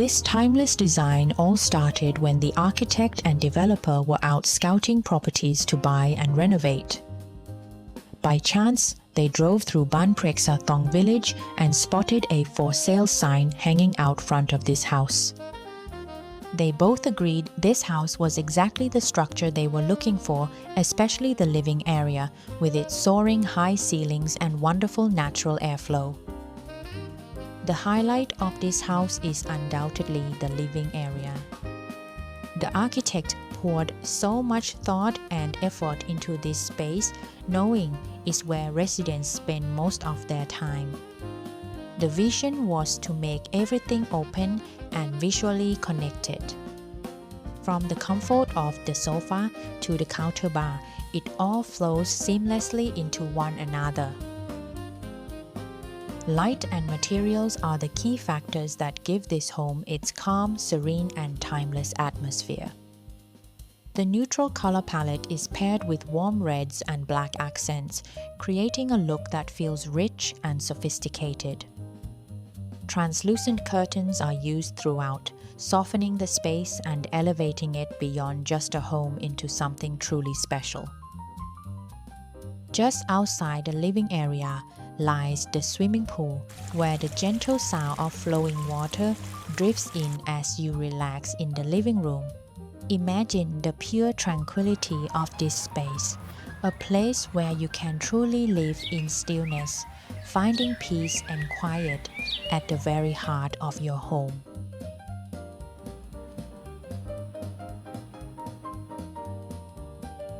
This timeless design all started when the architect and developer were out scouting properties to buy and renovate. By chance, they drove through Ban Preksa Thong village and spotted a for sale sign hanging out front of this house. They both agreed this house was exactly the structure they were looking for, especially the living area, with its soaring high ceilings and wonderful natural airflow. The highlight of this house is undoubtedly the living area. The architect poured so much thought and effort into this space, knowing it's where residents spend most of their time. The vision was to make everything open and visually connected. From the comfort of the sofa to the counter bar, it all flows seamlessly into one another. Light and materials are the key factors that give this home its calm, serene, and timeless atmosphere. The neutral color palette is paired with warm reds and black accents, creating a look that feels rich and sophisticated. Translucent curtains are used throughout, softening the space and elevating it beyond just a home into something truly special. Just outside the living area lies the swimming pool, where the gentle sound of flowing water drifts in as you relax in the living room. Imagine the pure tranquility of this space, a place where you can truly live in stillness, finding peace and quiet at the very heart of your home.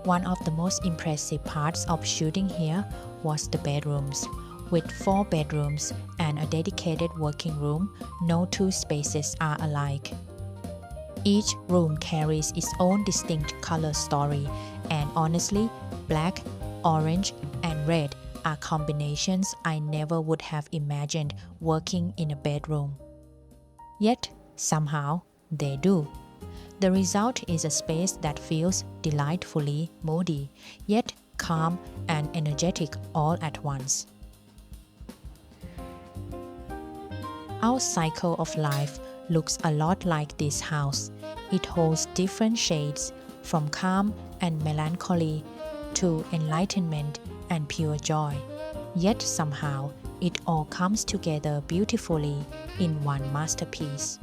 One of the most impressive parts of shooting here was the bedrooms. With 4 bedrooms and a dedicated working room, no two spaces are alike. Each room carries its own distinct color story, and honestly, black, orange, and red are combinations I never would have imagined working in a bedroom. Yet, somehow, they do. The result is a space that feels delightfully moody, yet calm and energetic all at once. Our cycle of life looks a lot like this house. It holds different shades, from calm and melancholy to enlightenment and pure joy. Yet somehow, it all comes together beautifully in one masterpiece.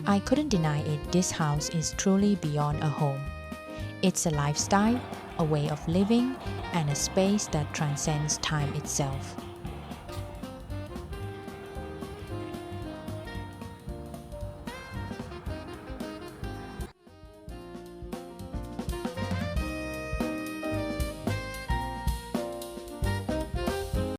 I couldn't deny it, this house is truly beyond a home. It's a lifestyle, a way of living, and a space that transcends time itself.